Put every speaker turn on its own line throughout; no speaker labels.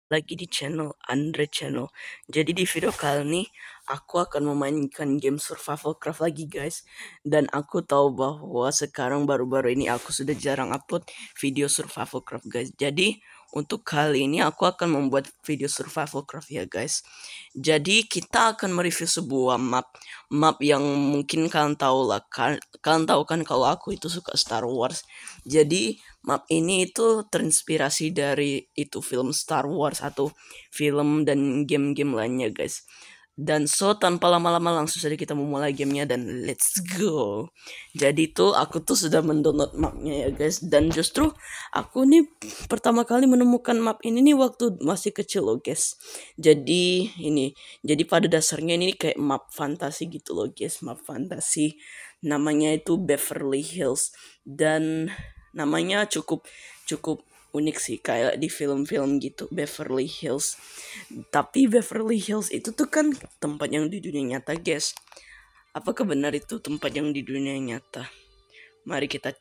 lagi di channel Andre Channel. Jadi di video kali ini aku akan memainkan game Survival Craft lagi guys. Dan aku tahu bahwa sekarang baru-baru ini aku sudah jarang upload video Survival Craft guys. Jadi untuk kali ini aku akan membuat video Survival Craft ya guys. Jadi kita akan mereview sebuah map yang mungkin kalian tahu lah. Kalian tahu kan kalau aku itu suka Star Wars. Jadi map ini itu terinspirasi dari itu film Star Wars atau film dan game-game lainnya guys. Dan tanpa lama-lama langsung saja kita memulai gamenya dan let's go. Jadi tuh aku tuh sudah mendownload mapnya ya guys. Dan justru aku nih pertama kali menemukan map ini nih waktu masih kecil loh guys. Jadi pada dasarnya ini kayak map fantasi gitu loh guys. Map fantasi namanya itu Beverly Hills. Dan namanya cukup cukup unik sih kayak di film-film gitu Beverly Hills. Tapi Beverly Hills itu tuh kan tempat yang di dunia nyata guys. Apakah benar itu tempat yang di dunia nyata? Mari kita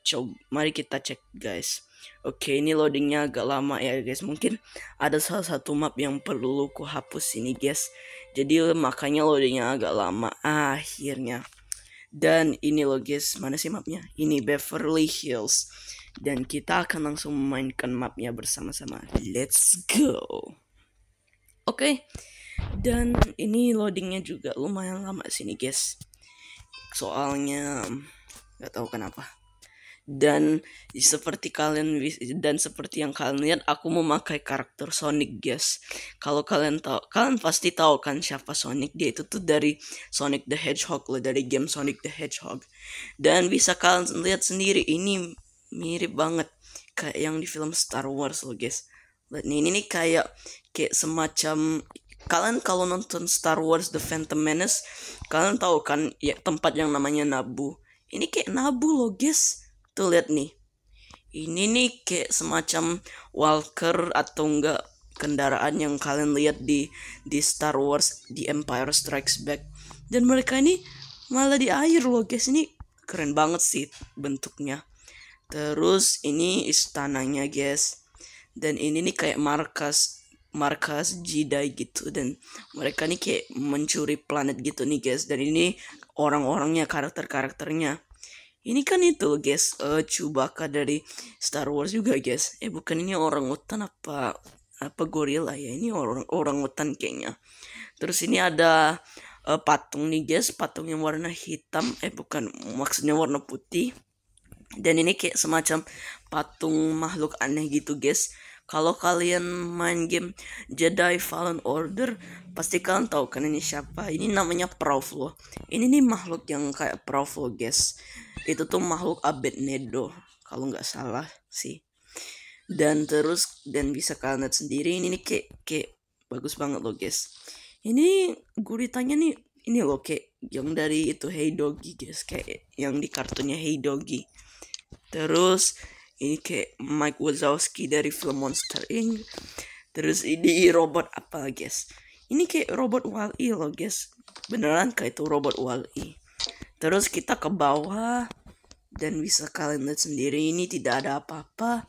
cek guys. Oke, ini loadingnya agak lama ya guys. Mungkin ada salah satu map yang perlu ku hapus ini guys. Jadi makanya loadingnya agak lama. Akhirnya. Dan ini loh guys, mana sih mapnya? Ini Beverly Hills. Dan kita akan langsung memainkan mapnya bersama-sama. Let's go. Oke. Dan ini loadingnya juga lumayan lama sini guys. Soalnya nggak tahu kenapa. Dan seperti yang kalian lihat, aku memakai karakter Sonic guys. Kalau kalian tahu, kalian pasti tahu kan siapa Sonic. Dia itu tuh dari Sonic the Hedgehog loh, dari game Sonic the Hedgehog. Dan bisa kalian lihat sendiri, ini mirip banget kayak yang di film Star Wars loh guys. Lihat nih, ini kayak semacam, kalian kalau nonton Star Wars The Phantom Menace, kalian tahu kan ya tempat yang namanya Naboo. Ini kayak Naboo loh guys. Tuh lihat nih. Ini nih kayak semacam walker atau enggak kendaraan yang kalian lihat di Star Wars di Empire Strikes Back. Dan mereka ini malah di air loh guys. Ini keren banget sih bentuknya. Terus ini istananya guys. Dan ini nih kayak markas Jedi gitu, dan mereka nih kayak mencuri planet gitu nih guys. Dan ini orang-orangnya, karakternya. Ini kan itu guys, Chewbacca dari Star Wars juga guys. Bukan, ini orang hutan apa gorila ya? Ini orang hutan kayaknya. Terus ini ada patung nih guys, patung yang warna hitam. Bukan, maksudnya warna putih. Dan ini kayak semacam patung makhluk aneh gitu guys. Kalau kalian main game Jedi Fallen Order, pasti kalian tahu kan ini siapa. Ini namanya Prof loh. Ini nih makhluk yang kayak Prof loh guys. Itu tuh makhluk Abednego kalau nggak salah sih. Dan bisa kalian lihat sendiri, ini nih kayak bagus banget loh guys. Ini guritanya nih, ini loh kayak yang dari itu Hey Doggy guys, kayak yang di kartunnya Hey Doggy. Terus ini kayak Mike Wazowski dari film Monster Inc. Terus ini robot apa guys? Ini kayak robot Wall-E loh guys. Beneran kayak itu robot Wall-E. Terus kita ke bawah dan bisa kalian lihat sendiri, ini tidak ada apa-apa.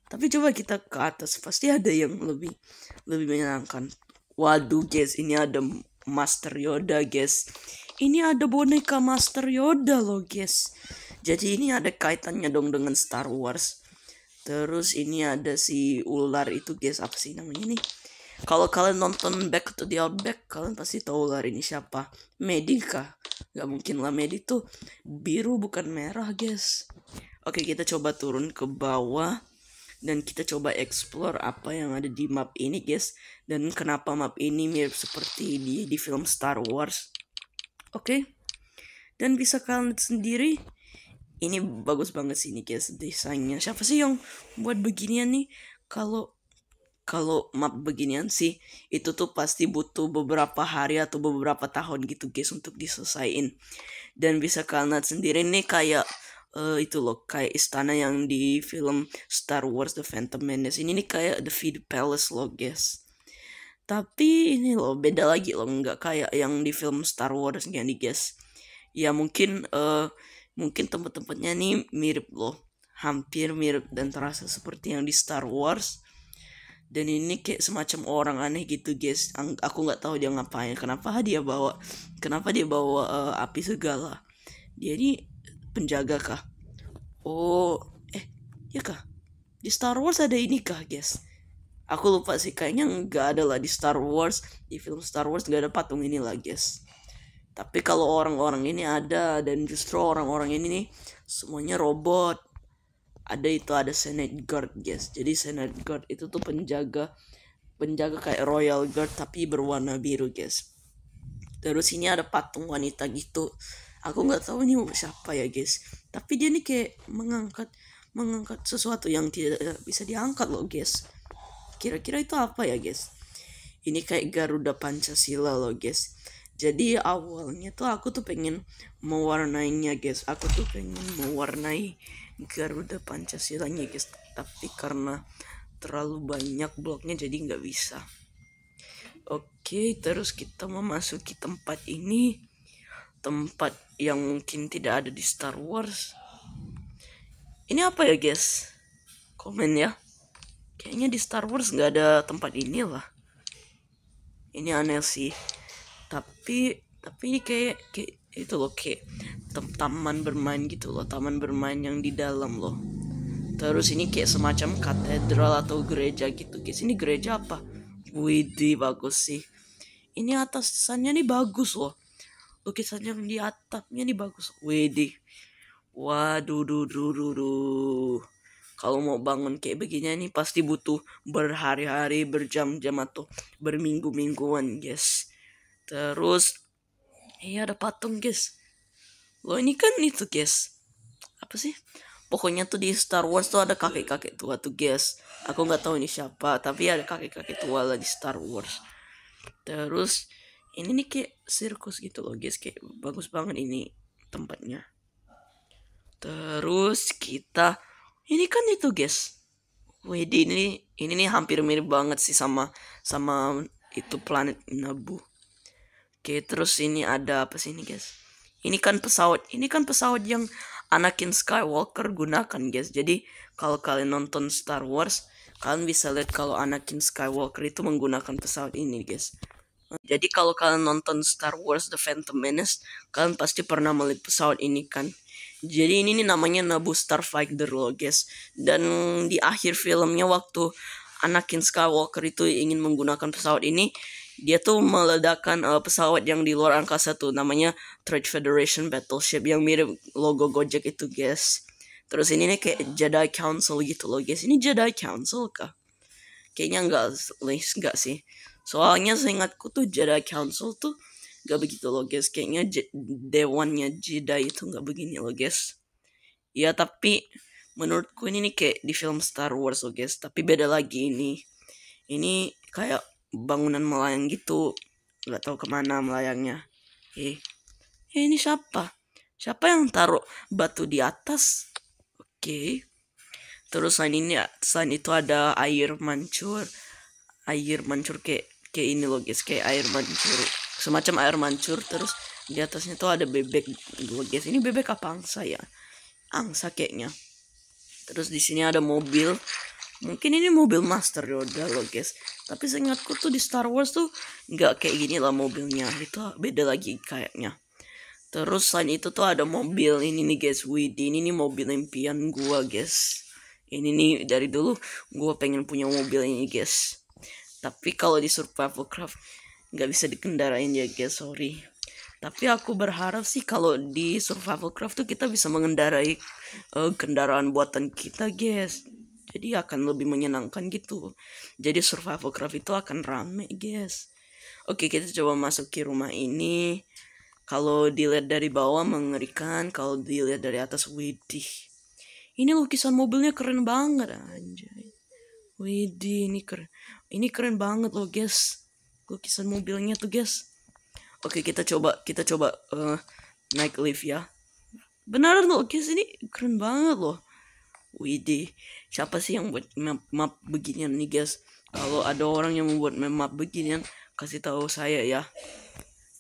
Tapi coba kita ke atas, pasti ada yang lebih menyenangkan. Waduh guys, ini ada Master Yoda guys. Ini ada boneka Master Yoda loh guys. Jadi ini ada kaitannya dong dengan Star Wars. Terus ini ada si ular itu guys, apa sih namanya nih? Kalau kalian nonton Back to the Outback, kalian pasti tahu ular ini siapa. Medi kah? Gak mungkin lah, Medi tuh biru bukan merah guys. Oke, kita coba turun ke bawah dan kita coba explore apa yang ada di map ini guys. Dan kenapa map ini mirip seperti di film Star Wars. Oke. Dan bisa kalian lihat sendiri, ini bagus banget sih ini guys desainnya. Siapa sih yang buat beginian nih? Kalau map beginian sih, itu tuh pasti butuh beberapa hari atau beberapa tahun gitu guys untuk diselesain. Dan bisa kalian lihat sendiri nih kayak itu loh, kayak istana yang di film Star Wars The Phantom Menace. Ini nih kayak The Feed Palace loh guys. Tapi ini loh beda lagi loh, nggak kayak yang di film Star Wars yang nih guys. Ya mungkin tempat-tempatnya nih mirip loh, hampir mirip dan terasa seperti yang di Star Wars. Dan ini kayak semacam orang aneh gitu guys. Aku nggak tahu dia ngapain. Kenapa dia bawa api segala. Dia ini penjaga kah? Oh, ya kah? Di Star Wars ada ini kah guys? Aku lupa sih, kayaknya nggak ada lah di Star Wars. Di film Star Wars nggak ada patung ini lah guys. Tapi kalau orang-orang ini ada, dan justru orang-orang ini nih semuanya robot. Ada Senate Guard guys. Jadi Senate Guard itu tuh penjaga kayak Royal Guard tapi berwarna biru guys. Terus ini ada patung wanita gitu. Aku nggak tahu ini siapa ya guys. Tapi dia nih kayak mengangkat sesuatu yang tidak bisa diangkat loh guys. Kira-kira itu apa ya guys? Ini kayak Garuda Pancasila loh guys. Jadi awalnya tuh aku tuh pengen mewarnainya guys. Aku tuh pengen mewarnai Garuda Pancasilanya guys. Tapi karena terlalu banyak bloknya jadi nggak bisa. Oke, terus kita memasuki tempat ini. Tempat yang mungkin tidak ada di Star Wars. Ini apa ya guys? Komen ya. Kayaknya di Star Wars nggak ada tempat ini lah. Ini aneh sih. Tapi ini kayak itu loh, kayak taman bermain gitu loh, taman bermain yang di dalam loh. Terus ini kayak semacam katedral atau gereja gitu guys. Ini gereja apa? Widih, bagus sih. Ini atasannya nih bagus loh. Lukisan yang di atapnya nih bagus. Widih. Waduh, kalau mau bangun kayak begini nih pasti butuh berhari-hari, berjam-jam atau berminggu-mingguan guys. Terus ada patung guys. Loh ini kan itu guys. Apa sih? Pokoknya tuh di Star Wars tuh ada kakek-kakek tua tuh guys. Aku nggak tahu ini siapa, tapi ada kakek-kakek tua lah di Star Wars. Terus ini nih kayak sirkus gitu loh guys, kayak bagus banget ini tempatnya. Terus ini kan itu guys. Widih, ini nih hampir mirip banget sih sama itu planet Naboo. Oke, terus ini ada apa sih ini guys? Ini kan pesawat yang Anakin Skywalker gunakan guys. Jadi kalau kalian nonton Star Wars, kalian bisa lihat kalau Anakin Skywalker itu menggunakan pesawat ini guys. Jadi kalau kalian nonton Star Wars The Phantom Menace, kalian pasti pernah melihat pesawat ini kan. Jadi ini nih namanya Naboo Starfighter loh guys. Dan di akhir filmnya waktu Anakin Skywalker itu ingin menggunakan pesawat ini, dia tuh meledakkan pesawat yang di luar angkasa tuh, namanya Trade Federation Battleship yang mirip logo Gojek itu guys. Terus ini nih kayak Jedi Council gitu loh guys. Ini Jedi Council kah? Kayaknya enggak sih. Soalnya seingatku tuh Jedi Council tuh gak begitu loh guys. Kayaknya dewannya Jedi itu gak begini loh guys. Ya tapi menurutku ini nih kayak di film Star Wars loh guys. Tapi beda lagi ini. Ini kayak bangunan melayang gitu. Gak tahu kemana melayangnya. Ini siapa yang taruh batu di atas? Oke. Terus selain itu ada air mancur kayak ini loh guys, kayak air mancur, semacam air mancur. Terus di atasnya tuh ada bebek loh guys. Ini bebek apa angsa ya? Angsa kayaknya. Terus di sini ada mobil. Mungkin ini mobil Master Yoda loh guys. Tapi seingatku tuh di Star Wars tuh nggak kayak gini lah mobilnya. Itu beda lagi kayaknya. Terus selain itu tuh ada mobil ini nih guys. Widih, ini nih mobil impian gua guys. Ini nih dari dulu gua pengen punya mobil ini guys. Tapi kalau di Survival Craft nggak bisa dikendarain ya guys, sorry. Tapi aku berharap sih kalau di Survival Craft tuh kita bisa mengendarai kendaraan buatan kita guys. Jadi akan lebih menyenangkan gitu. Jadi Survival Craft itu akan rame guys. Oke, kita coba masuk ke rumah ini. Kalau dilihat dari bawah mengerikan, kalau dilihat dari atas widih. Ini lukisan mobilnya keren banget anjay. Widih, ini keren banget loh guys. Lukisan mobilnya tuh guys. Oke, kita coba naik lift ya. Beneran loh guys, ini keren banget loh. Widih, siapa sih yang buat map beginian nih guys? Kalau ada orang yang membuat map beginian, kasih tahu saya ya.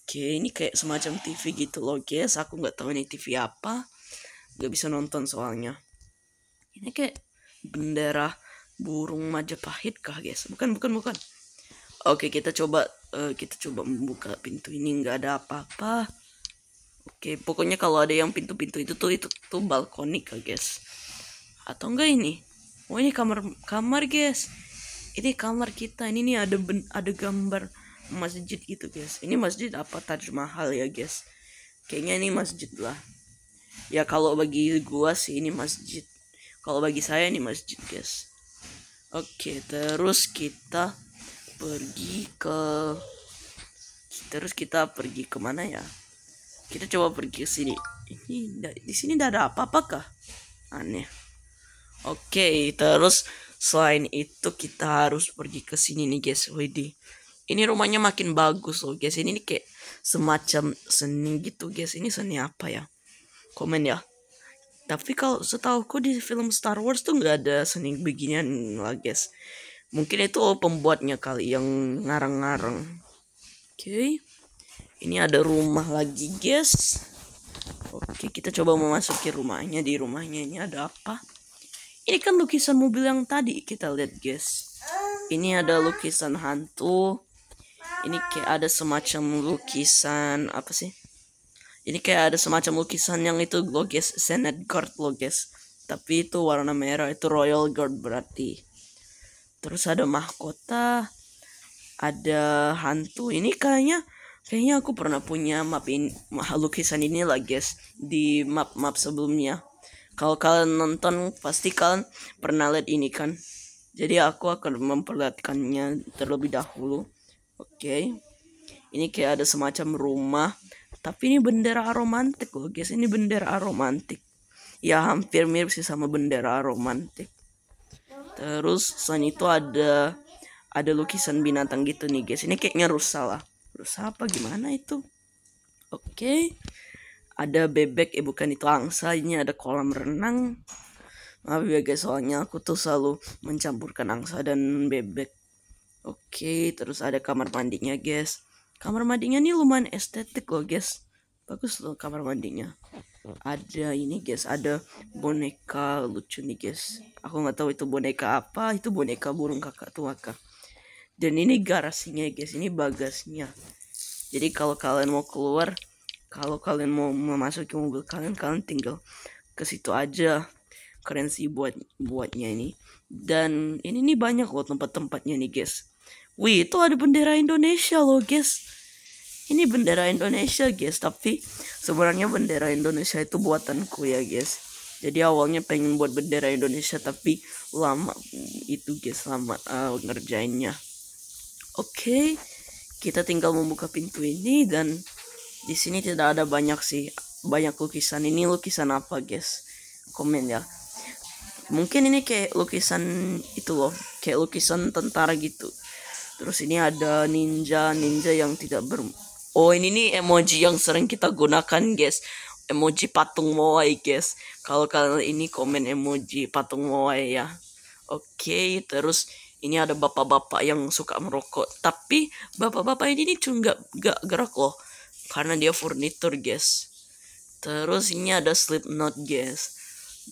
Oke, ini kayak semacam TV gitu loh guys. Aku nggak tahu ini TV apa, nggak bisa nonton soalnya. Ini kayak bendera burung Majapahit kah guys? Bukan. Oke, kita coba membuka pintu ini, nggak ada apa-apa. Oke, pokoknya kalau ada yang pintu-pintu itu tuh balkonik guys. Atau enggak ini? Oh, ini kamar guys. Ini kamar kita. Ini nih ada gambar masjid gitu guys. Ini masjid apa? Taj Mahal ya guys. Kayaknya ini masjid lah. Ya kalau bagi gua sih ini masjid. Kalau bagi saya ini masjid guys. Oke, terus kita pergi ke mana ya? Kita coba pergi ke sini. Di sini tidak ada apa-apa kah? Aneh. Oke, terus selain itu kita harus pergi ke sini nih guys. Widih. Ini rumahnya makin bagus loh guys. Ini nih kayak semacam seni gitu guys. Ini seni apa ya? Komen ya. Tapi kalau setauku di film Star Wars tuh nggak ada seni beginian lah guys. Mungkin itu pembuatnya kali yang ngarang-ngarang. Oke. Ini ada rumah lagi guys. Oke, kita coba memasuki rumahnya. Di rumahnya ini ada apa? Ini kan lukisan mobil yang tadi kita lihat guys. Ini ada lukisan hantu. Ini kayak ada semacam lukisan apa sih? Ini kayak ada semacam lukisan yang itu loh guys, Senate Guard loh guys. Tapi itu warna merah, itu Royal Guard berarti. Terus ada mahkota, ada hantu. Ini kayaknya aku pernah punya lukisan ini lah guys di map sebelumnya. Kalau kalian nonton pasti kalian pernah lihat ini kan. Jadi aku akan memperlihatkannya terlebih dahulu. Oke. Ini kayak ada semacam rumah. Tapi ini bendera romantik loh guys. Ini bendera romantik. Ya hampir mirip sih sama bendera romantik. Terus selain itu ada lukisan binatang gitu nih guys. Ini kayaknya rusa lah. Rusa apa gimana itu? Oke. Ada bebek, bukan itu angsa. Ini ada kolam renang. Maaf ya guys, soalnya aku tuh selalu mencampurkan angsa dan bebek. Oke, terus ada kamar mandinya guys. Kamar mandinya nih lumayan estetik loh guys. Bagus loh kamar mandinya. Ada ini guys, ada boneka lucu nih guys. Aku nggak tahu itu boneka apa. Itu boneka burung kakak tua kah. Dan ini garasinya guys, ini bagasinya. Jadi kalau kalian mau keluar, kalau kalian mau memasuki mobil kalian tinggal ke situ aja. Keren sih buatnya ini. Dan ini nih banyak loh tempat-tempatnya nih guys. Wih, itu ada bendera Indonesia loh guys. Ini bendera Indonesia guys, tapi sebenarnya bendera Indonesia itu buatanku ya guys. Jadi awalnya pengen buat bendera Indonesia tapi lama itu guys, lama ngerjainnya. Oke, kita tinggal membuka pintu ini dan di sini tidak ada banyak lukisan. Ini lukisan apa guys? Komen ya. Mungkin ini kayak lukisan itu loh, kayak lukisan tentara gitu. Terus ini ada ninja yang tidak Oh, ini nih emoji yang sering kita gunakan guys. Emoji patung moai guys. Kalau kalian ini komen emoji patung moai ya. Oke, terus ini ada bapak-bapak yang suka merokok. Tapi bapak-bapak ini cuma gak gerak loh. Karena dia furnitur guys. Terus ini ada Slipknot guys.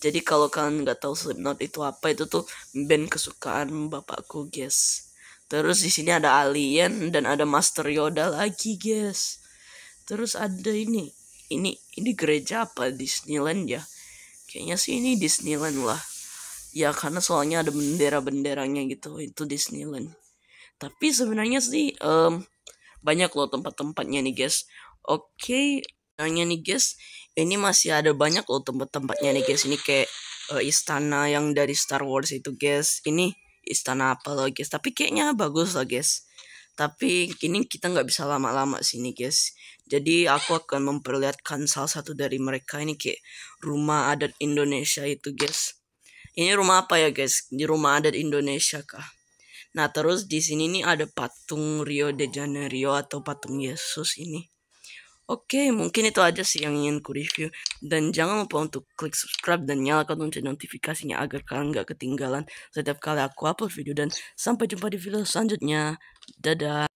Jadi kalau kalian nggak tahu Slipknot itu apa, itu tuh band kesukaan bapakku guys. Terus di sini ada alien dan ada Master Yoda lagi guys. Terus ada ini gereja apa, Disneyland ya? Kayaknya sih ini Disneyland lah. Ya karena soalnya ada bendera-benderanya gitu, itu Disneyland. Tapi sebenarnya sih banyak loh tempat-tempatnya nih guys. Oke, nih guys, ini masih ada banyak loh tempat-tempatnya nih guys. Ini kayak istana yang dari Star Wars itu guys. Ini istana apa loh guys, tapi kayaknya bagus lah guys. Tapi ini kita nggak bisa lama-lama sini guys. Jadi aku akan memperlihatkan salah satu dari mereka. Ini kayak rumah adat Indonesia itu guys. Ini rumah apa ya guys? Di rumah adat Indonesia kah? Nah terus di sini nih ada patung Rio de Janeiro atau patung Yesus ini. Oke, mungkin itu aja sih yang ingin ku review. Dan jangan lupa untuk klik subscribe dan nyalakan lonceng notifikasinya agar kalian gak ketinggalan setiap kali aku upload video. Dan sampai jumpa di video selanjutnya. Dadah.